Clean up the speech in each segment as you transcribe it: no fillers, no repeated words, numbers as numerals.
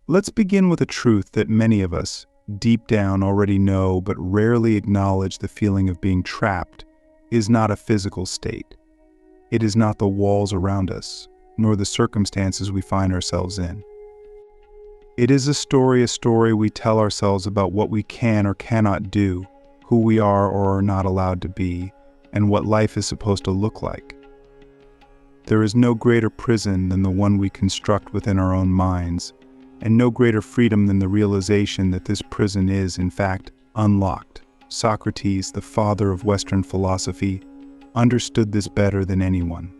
Let's begin with a truth that many of us, deep down, already know but rarely acknowledge. The feeling of being trapped is not a physical state. It is not the walls around us, nor the circumstances we find ourselves in. It is a story we tell ourselves about what we can or cannot do, who we are or are not allowed to be, and what life is supposed to look like. There is no greater prison than the one we construct within our own minds, and no greater freedom than the realization that this prison is, in fact, unlocked. Socrates, the father of Western philosophy, understood this better than anyone.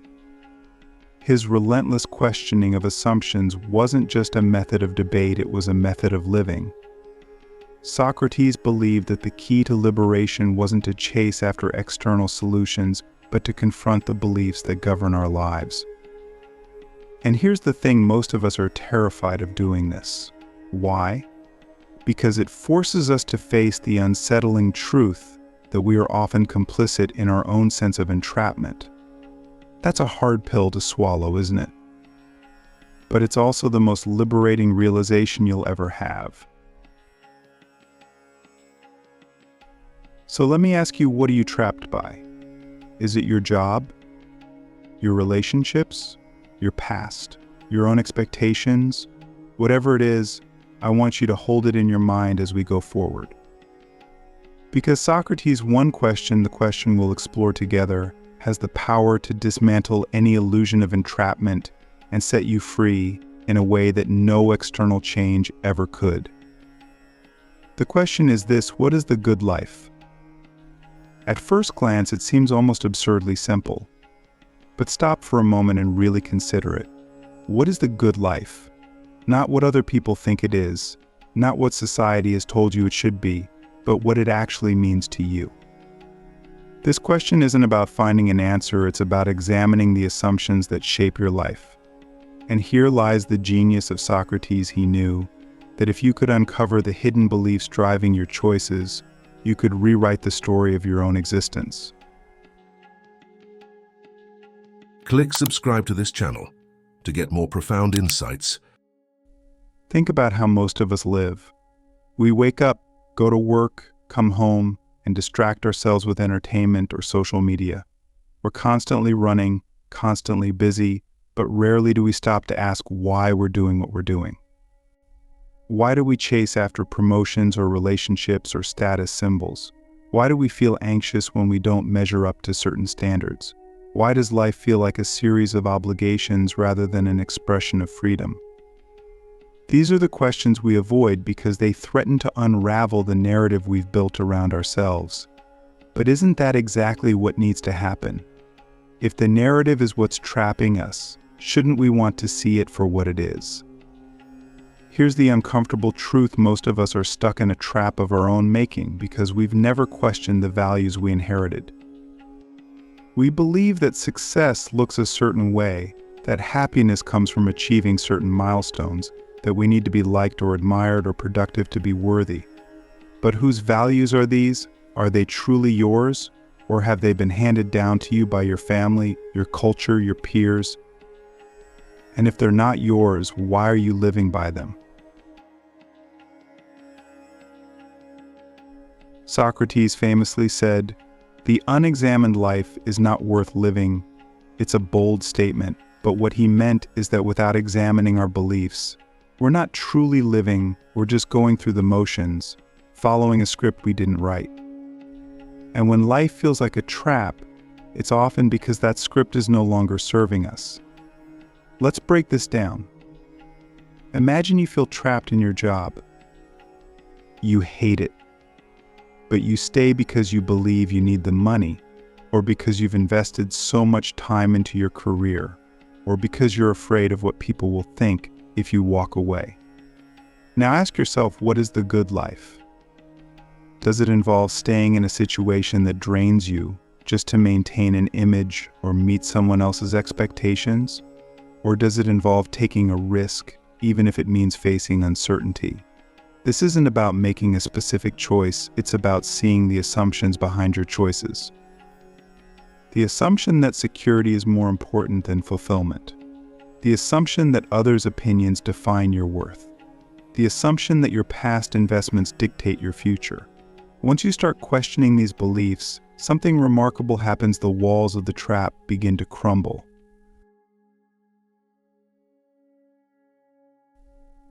His relentless questioning of assumptions wasn't just a method of debate, it was a method of living. Socrates believed that the key to liberation wasn't to chase after external solutions, but to confront the beliefs that govern our lives. And here's the thing, most of us are terrified of doing this. Why? Because it forces us to face the unsettling truth that we are often complicit in our own sense of entrapment. That's a hard pill to swallow, isn't it? But it's also the most liberating realization you'll ever have. So let me ask you, what are you trapped by? Is it your job? Your relationships? Your past? Your own expectations? Whatever it is, I want you to hold it in your mind as we go forward. Because Socrates' one question, the question we'll explore together, has the power to dismantle any illusion of entrapment and set you free in a way that no external change ever could. The question is this: what is the good life? At first glance, it seems almost absurdly simple. But stop for a moment and really consider it. What is the good life? Not what other people think it is, not what society has told you it should be, but what it actually means to you. This question isn't about finding an answer, it's about examining the assumptions that shape your life. And here lies the genius of Socrates. He knew that if you could uncover the hidden beliefs driving your choices, you could rewrite the story of your own existence. Click subscribe to this channel to get more profound insights. Think about how most of us live. We wake up, go to work, come home, and distract ourselves with entertainment or social media. We're constantly running, constantly busy, but rarely do we stop to ask why we're doing what we're doing. Why do we chase after promotions or relationships or status symbols? Why do we feel anxious when we don't measure up to certain standards? Why does life feel like a series of obligations rather than an expression of freedom? These are the questions we avoid because they threaten to unravel the narrative we've built around ourselves. But isn't that exactly what needs to happen? If the narrative is what's trapping us, shouldn't we want to see it for what it is? Here's the uncomfortable truth: most of us are stuck in a trap of our own making because we've never questioned the values we inherited. We believe that success looks a certain way, that happiness comes from achieving certain milestones, that we need to be liked or admired or productive to be worthy. But whose values are these? Are they truly yours? Or have they been handed down to you by your family, your culture, your peers? And if they're not yours, why are you living by them? Socrates famously said, "The unexamined life is not worth living." It's a bold statement, but what he meant is that without examining our beliefs, we're not truly living, we're just going through the motions, following a script we didn't write. And when life feels like a trap, it's often because that script is no longer serving us. Let's break this down. Imagine you feel trapped in your job. You hate it. But you stay because you believe you need the money, or because you've invested so much time into your career, or because you're afraid of what people will think if you walk away. Now ask yourself, what is the good life? Does it involve staying in a situation that drains you just to maintain an image or meet someone else's expectations? Or does it involve taking a risk, even if it means facing uncertainty? This isn't about making a specific choice, it's about seeing the assumptions behind your choices. The assumption that security is more important than fulfillment. The assumption that others' opinions define your worth. the assumption that your past investments dictate your future. Once you start questioning these beliefs, something remarkable happens. The walls of the trap begin to crumble.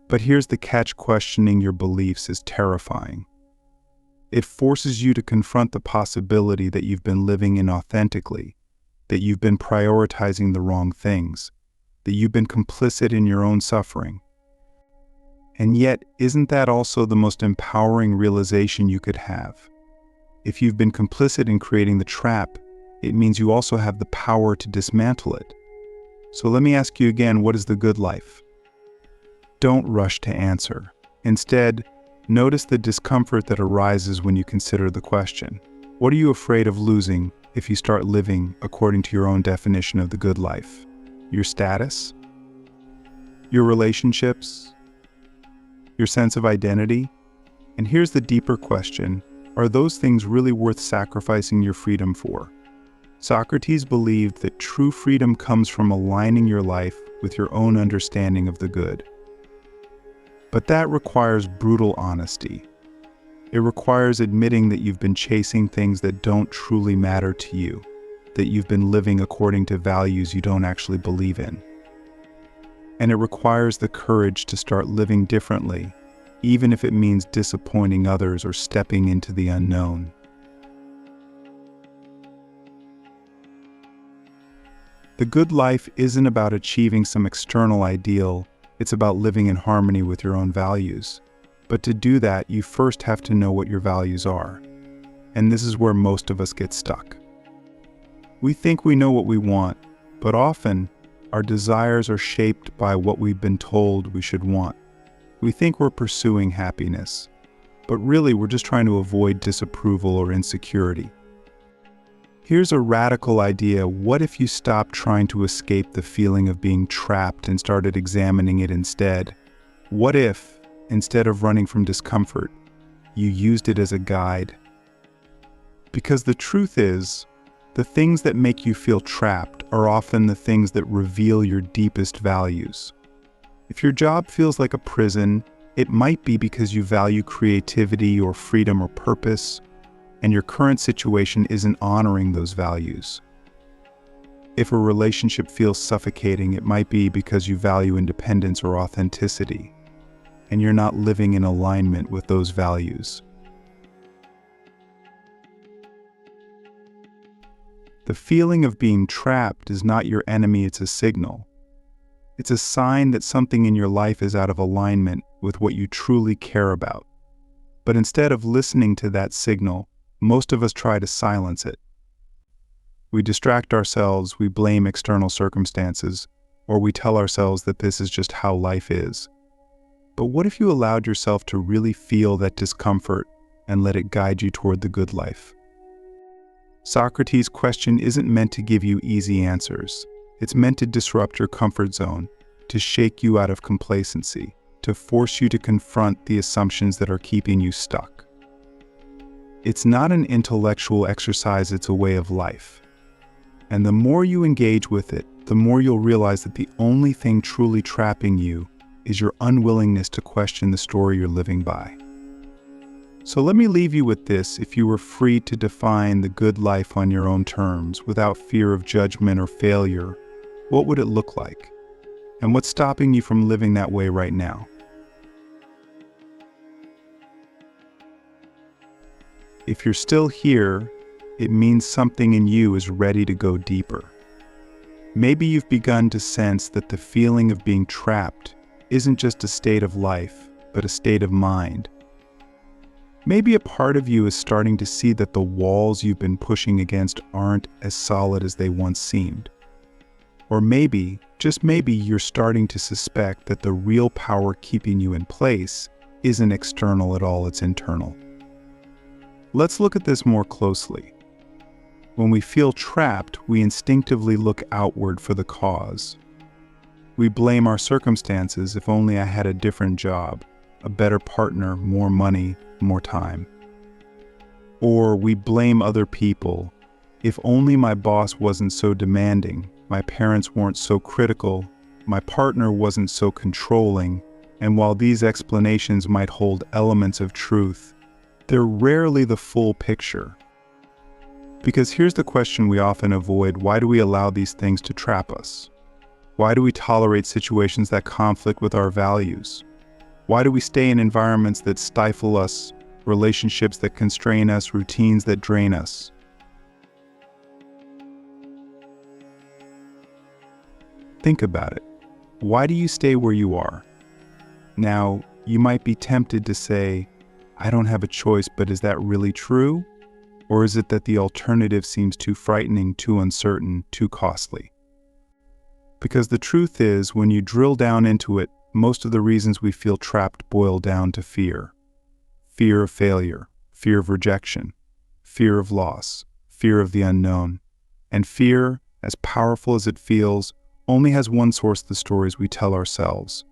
But here's the catch: questioning your beliefs is terrifying. It forces you to confront the possibility that you've been living inauthentically, that you've been prioritizing the wrong things, that you've been complicit in your own suffering. And yet, isn't that also the most empowering realization you could have? If you've been complicit in creating the trap, it means you also have the power to dismantle it. So let me ask you again, what is the good life? Don't rush to answer. Instead, notice the discomfort that arises when you consider the question. What are you afraid of losing if you start living according to your own definition of the good life? Your status? Your relationships? Your sense of identity? And here's the deeper question: are those things really worth sacrificing your freedom for? Socrates believed that true freedom comes from aligning your life with your own understanding of the good. But that requires brutal honesty. It requires admitting that you've been chasing things that don't truly matter to you, that you've been living according to values you don't actually believe in. And it requires the courage to start living differently, even if it means disappointing others or stepping into the unknown. The good life isn't about achieving some external ideal. It's about living in harmony with your own values. But to do that, you first have to know what your values are. And this is where most of us get stuck. We think we know what we want, but often our desires are shaped by what we've been told we should want. We think we're pursuing happiness, but really we're just trying to avoid disapproval or insecurity. Here's a radical idea. What if you stopped trying to escape the feeling of being trapped and started examining it instead? What if, instead of running from discomfort, you used it as a guide? Because the truth is, the things that make you feel trapped are often the things that reveal your deepest values. If your job feels like a prison, it might be because you value creativity or freedom or purpose, and your current situation isn't honoring those values. If a relationship feels suffocating, it might be because you value independence or authenticity, and you're not living in alignment with those values. The feeling of being trapped is not your enemy, it's a signal. It's a sign that something in your life is out of alignment with what you truly care about. But instead of listening to that signal, most of us try to silence it. We distract ourselves, we blame external circumstances, or we tell ourselves that this is just how life is. But what if you allowed yourself to really feel that discomfort and let it guide you toward the good life? Socrates' question isn't meant to give you easy answers. It's meant to disrupt your comfort zone, to shake you out of complacency, to force you to confront the assumptions that are keeping you stuck. It's not an intellectual exercise, it's a way of life. And the more you engage with it, the more you'll realize that the only thing truly trapping you is your unwillingness to question the story you're living by. So let me leave you with this. If you were free to define the good life on your own terms, without fear of judgment or failure, what would it look like? And what's stopping you from living that way right now? If you're still here, it means something in you is ready to go deeper. Maybe you've begun to sense that the feeling of being trapped isn't just a state of life, but a state of mind. Maybe a part of you is starting to see that the walls you've been pushing against aren't as solid as they once seemed. Or maybe, just maybe, you're starting to suspect that the real power keeping you in place isn't external at all, it's internal. Let's look at this more closely. When we feel trapped, we instinctively look outward for the cause. We blame our circumstances. If only I had a different job, a better partner, more money, more time. Or we blame other people. If only my boss wasn't so demanding, my parents weren't so critical, my partner wasn't so controlling, And while these explanations might hold elements of truth, they're rarely the full picture. Because here's the question we often avoid: why do we allow these things to trap us? Why do we tolerate situations that conflict with our values? Why do we stay in environments that stifle us, relationships that constrain us, routines that drain us? Think about it. Why do you stay where you are? Now, you might be tempted to say, I don't have a choice, but is that really true? Or is it that the alternative seems too frightening, too uncertain, too costly? Because the truth is, when you drill down into it, most of the reasons we feel trapped boil down to fear. Fear of failure, fear of rejection, fear of loss, fear of the unknown. And fear, as powerful as it feels, only has one source: the stories we tell ourselves.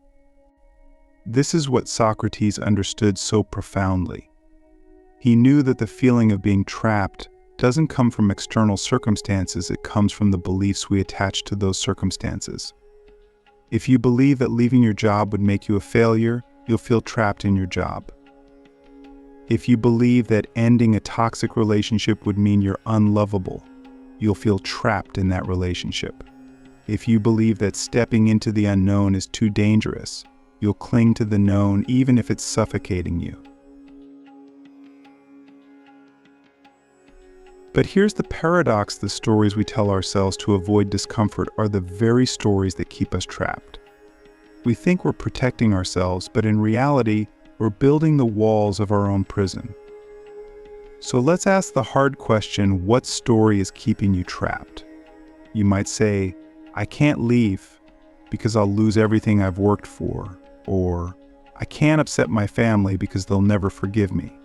This is what Socrates understood so profoundly. He knew that the feeling of being trapped doesn't come from external circumstances, it comes from the beliefs we attach to those circumstances. If you believe that leaving your job would make you a failure, you'll feel trapped in your job. If you believe that ending a toxic relationship would mean you're unlovable, you'll feel trapped in that relationship. If you believe that stepping into the unknown is too dangerous, you'll cling to the known even if it's suffocating you. But here's the paradox: the stories we tell ourselves to avoid discomfort are the very stories that keep us trapped. We think we're protecting ourselves, but in reality, we're building the walls of our own prison. So let's ask the hard question: what story is keeping you trapped? You might say, I can't leave because I'll lose everything I've worked for, or I can't upset my family because they'll never forgive me.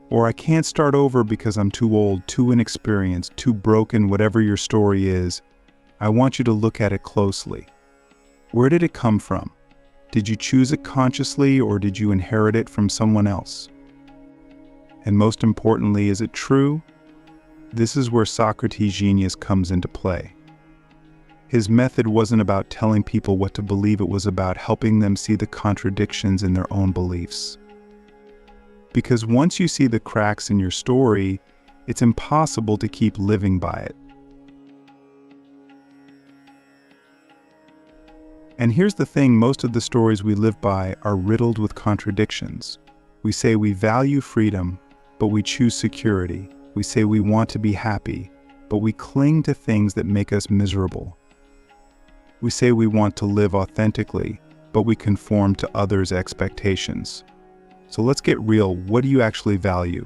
Or I can't start over because I'm too old, too inexperienced, too broken. Whatever your story is, I want you to look at it closely. Where did it come from? Did you choose it consciously, or did you inherit it from someone else? And most importantly, is it true? This is where Socrates' genius comes into play. His method wasn't about telling people what to believe, it was about helping them see the contradictions in their own beliefs. Because once you see the cracks in your story, it's impossible to keep living by it. And here's the thing: most of the stories we live by are riddled with contradictions. We say we value freedom, but we choose security. We say we want to be happy, but we cling to things that make us miserable. We say we want to live authentically, but we conform to others' expectations. So let's get real. What do you actually value?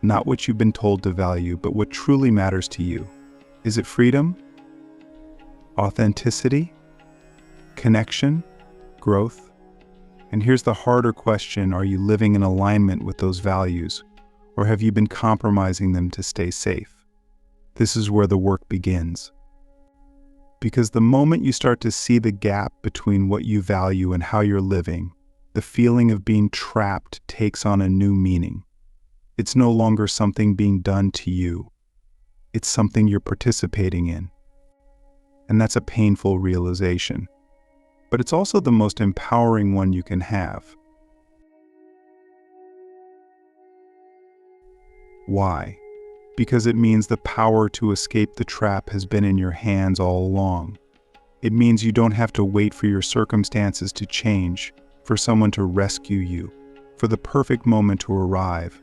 Not what you've been told to value, but what truly matters to you. Is it freedom? Authenticity? Connection? Growth? And here's the harder question: are you living in alignment with those values, or have you been compromising them to stay safe? This is where the work begins. Because the moment you start to see the gap between what you value and how you're living, the feeling of being trapped takes on a new meaning. It's no longer something being done to you. It's something you're participating in. And that's a painful realization. But it's also the most empowering one you can have. Why? Because it means the power to escape the trap has been in your hands all along. It means you don't have to wait for your circumstances to change, for someone to rescue you, for the perfect moment to arrive.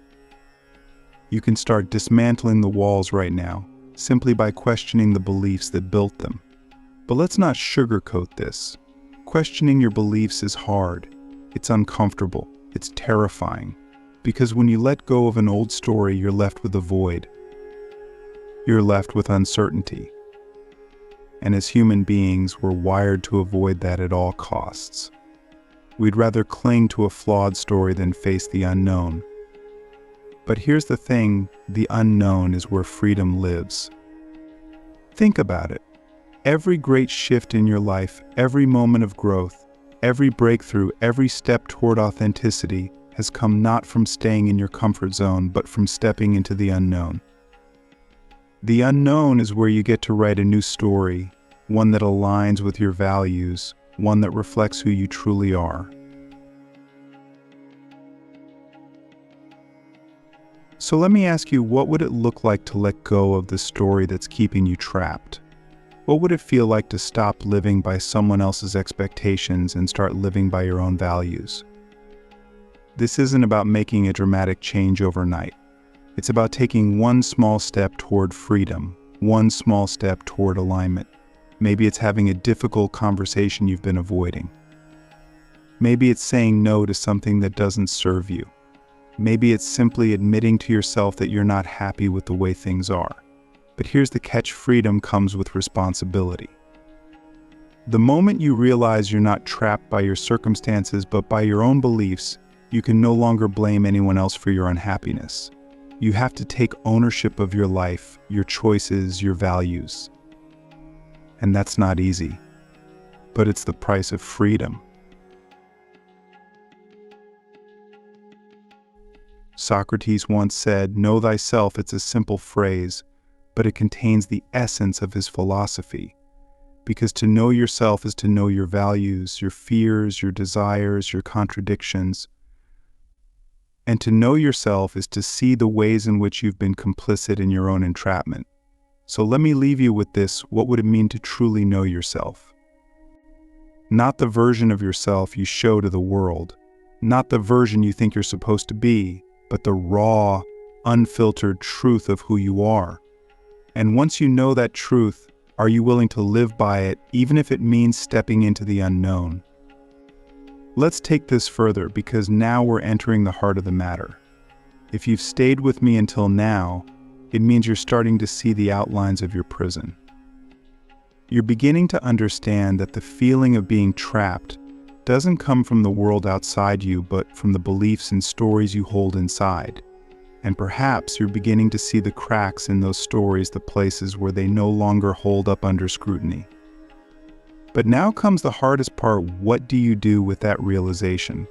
You can start dismantling the walls right now, simply by questioning the beliefs that built them. But let's not sugarcoat this. Questioning your beliefs is hard. It's uncomfortable. It's terrifying. Because when you let go of an old story, you're left with a void. You're left with uncertainty. And as human beings, we're wired to avoid that at all costs. We'd rather cling to a flawed story than face the unknown. But here's the thing: the unknown is where freedom lives. Think about it. Every great shift in your life, every moment of growth, every breakthrough, every step toward authenticity has come not from staying in your comfort zone, but from stepping into the unknown. The unknown is where you get to write a new story, one that aligns with your values, one that reflects who you truly are. So let me ask you, what would it look like to let go of the story that's keeping you trapped? What would it feel like to stop living by someone else's expectations and start living by your own values? This isn't about making a dramatic change overnight. It's about taking one small step toward freedom, one small step toward alignment. Maybe it's having a difficult conversation you've been avoiding. Maybe it's saying no to something that doesn't serve you. Maybe it's simply admitting to yourself that you're not happy with the way things are. But here's the catch: freedom comes with responsibility. The moment you realize you're not trapped by your circumstances but by your own beliefs, you can no longer blame anyone else for your unhappiness. You have to take ownership of your life, your choices, your values. And that's not easy, but it's the price of freedom. Socrates once said, "Know thyself." It's a simple phrase, but it contains the essence of his philosophy. Because to know yourself is to know your values, your fears, your desires, your contradictions. And to know yourself is to see the ways in which you've been complicit in your own entrapment. So let me leave you with this: what would it mean to truly know yourself? Not the version of yourself you show to the world, not the version you think you're supposed to be, but the raw, unfiltered truth of who you are. And once you know that truth, are you willing to live by it, even if it means stepping into the unknown? Let's take this further, because now we're entering the heart of the matter. If you've stayed with me until now, it means you're starting to see the outlines of your prison. You're beginning to understand that the feeling of being trapped doesn't come from the world outside you, but from the beliefs and stories you hold inside. And perhaps you're beginning to see the cracks in those stories, the places where they no longer hold up under scrutiny. But now comes the hardest part: what do you do with that realization?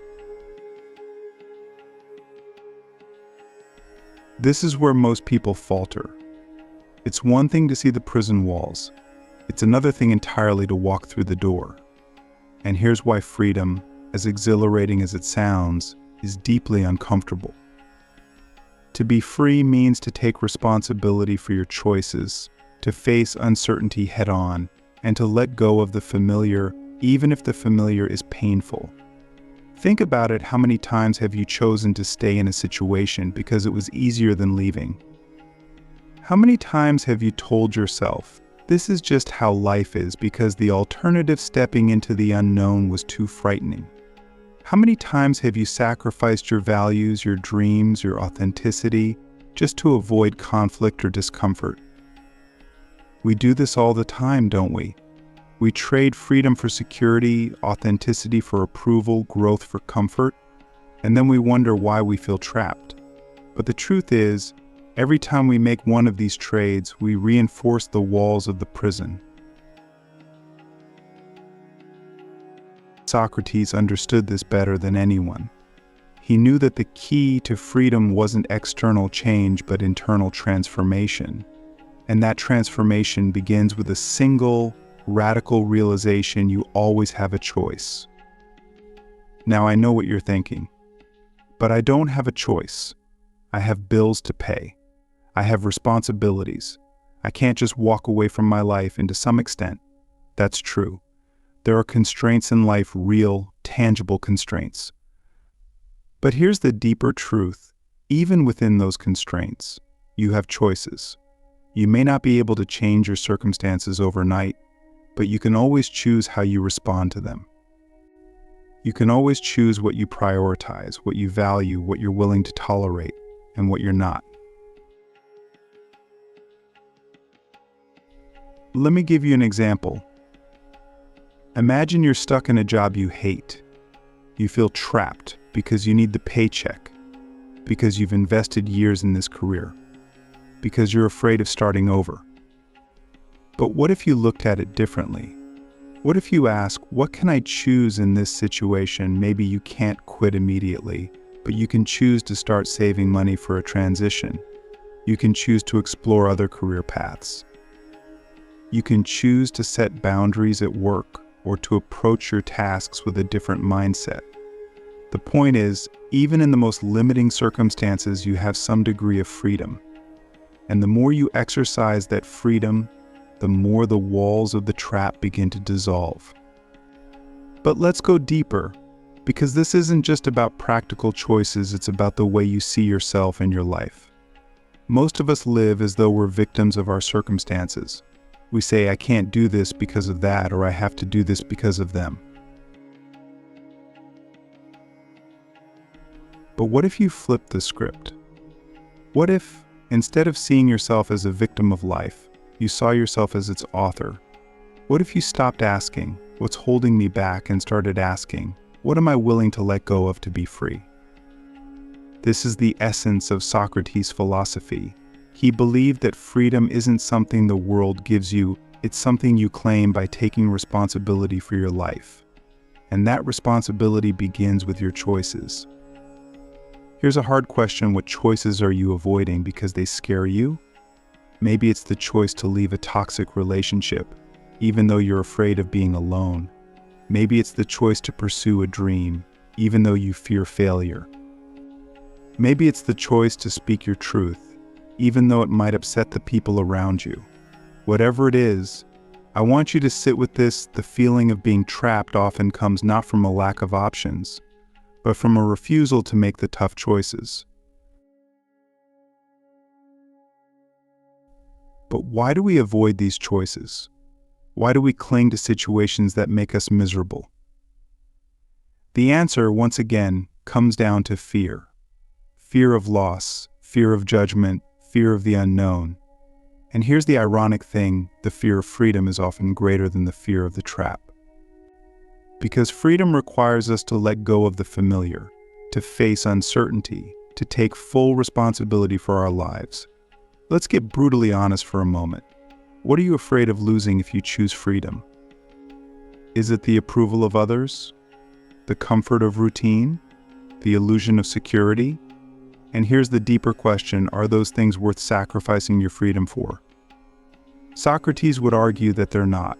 This is where most people falter. It's one thing to see the prison walls. It's another thing entirely to walk through the door. And here's why freedom, as exhilarating as it sounds, is deeply uncomfortable. To be free means to take responsibility for your choices, to face uncertainty head-on, and to let go of the familiar, even if the familiar is painful. Think about it: how many times have you chosen to stay in a situation because it was easier than leaving? How many times have you told yourself, this is just how life is, because the alternative, stepping into the unknown, was too frightening? How many times have you sacrificed your values, your dreams, your authenticity, just to avoid conflict or discomfort? We do this all the time, don't we? We trade freedom for security, authenticity for approval, growth for comfort, and then we wonder why we feel trapped. But the truth is, every time we make one of these trades, we reinforce the walls of the prison. Socrates understood this better than anyone. He knew that the key to freedom wasn't external change, but internal transformation. And that transformation begins with a single, radical realization: you always have a choice. Now, I know what you're thinking, but I don't have a choice. I have bills to pay. I have responsibilities. I can't just walk away from my life. And to some extent, that's true. There are constraints in life, real, tangible constraints. But here's the deeper truth: even within those constraints, you have choices. You may not be able to change your circumstances overnight, but you can always choose how you respond to them. You can always choose what you prioritize, what you value, what you're willing to tolerate, and what you're not. Let me give you an example. Imagine you're stuck in a job you hate. You feel trapped because you need the paycheck, because you've invested years in this career, because you're afraid of starting over. But what if you looked at it differently? What if you ask, what can I choose in this situation? Maybe you can't quit immediately, but you can choose to start saving money for a transition. You can choose to explore other career paths. You can choose to set boundaries at work, or to approach your tasks with a different mindset. The point is, even in the most limiting circumstances, you have some degree of freedom. And the more you exercise that freedom, the more the walls of the trap begin to dissolve. But let's go deeper, because this isn't just about practical choices, it's about the way you see yourself and your life. Most of us live as though we're victims of our circumstances. We say, I can't do this because of that, or I have to do this because of them. But what if you flipped the script? What if, instead of seeing yourself as a victim of life, you saw yourself as its author? What if you stopped asking, what's holding me back, and started asking, what am I willing to let go of to be free? This is the essence of Socrates' philosophy. He believed that freedom isn't something the world gives you, it's something you claim by taking responsibility for your life. And that responsibility begins with your choices. Here's a hard question: what choices are you avoiding because they scare you? Maybe it's the choice to leave a toxic relationship, even though you're afraid of being alone. Maybe it's the choice to pursue a dream, even though you fear failure. Maybe it's the choice to speak your truth, even though it might upset the people around you. Whatever it is, I want you to sit with this. The feeling of being trapped often comes not from a lack of options, but from a refusal to make the tough choices. But why do we avoid these choices? Why do we cling to situations that make us miserable? The answer, once again, comes down to fear. Fear of loss, fear of judgment, fear of the unknown. And here's the ironic thing: the fear of freedom is often greater than the fear of the trap. Because freedom requires us to let go of the familiar, to face uncertainty, to take full responsibility for our lives. Let's get brutally honest for a moment. What are you afraid of losing if you choose freedom? Is it the approval of others? The comfort of routine? The illusion of security? And here's the deeper question: are those things worth sacrificing your freedom for? Socrates would argue that they're not.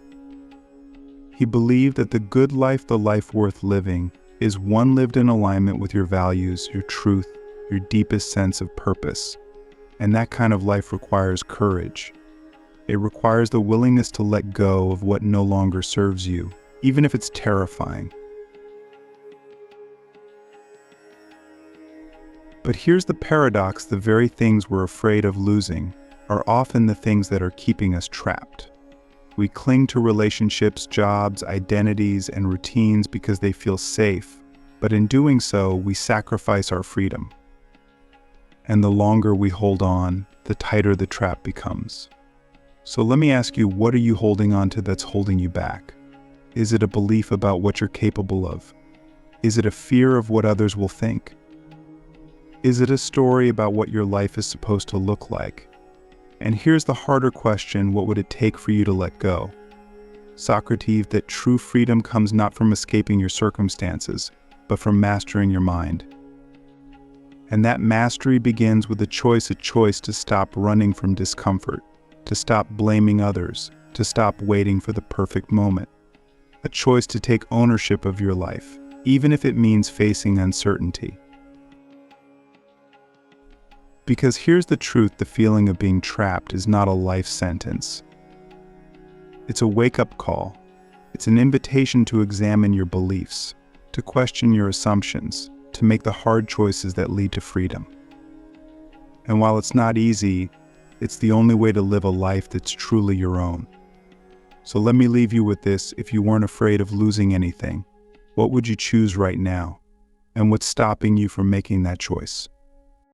He believed that the good life, the life worth living, is one lived in alignment with your values, your truth, your deepest sense of purpose. And that kind of life requires courage. It requires the willingness to let go of what no longer serves you, even if it's terrifying. But here's the paradox: the very things we're afraid of losing are often the things that are keeping us trapped. We cling to relationships, jobs, identities, and routines because they feel safe, but in doing so, we sacrifice our freedom. And the longer we hold on, the tighter the trap becomes. So let me ask you, what are you holding on to that's holding you back? Is it a belief about what you're capable of? Is it a fear of what others will think? Is it a story about what your life is supposed to look like? And here's the harder question: what would it take for you to let go? Socrates, that true freedom comes not from escaping your circumstances, but from mastering your mind. And that mastery begins with a choice to stop running from discomfort, to stop blaming others, to stop waiting for the perfect moment. A choice to take ownership of your life, even if it means facing uncertainty. Because here's the truth: the feeling of being trapped is not a life sentence. It's a wake-up call. It's an invitation to examine your beliefs, to question your assumptions, to make the hard choices that lead to freedom. And while it's not easy, it's the only way to live a life that's truly your own. So let me leave you with this: if you weren't afraid of losing anything, what would you choose right now? And what's stopping you from making that choice?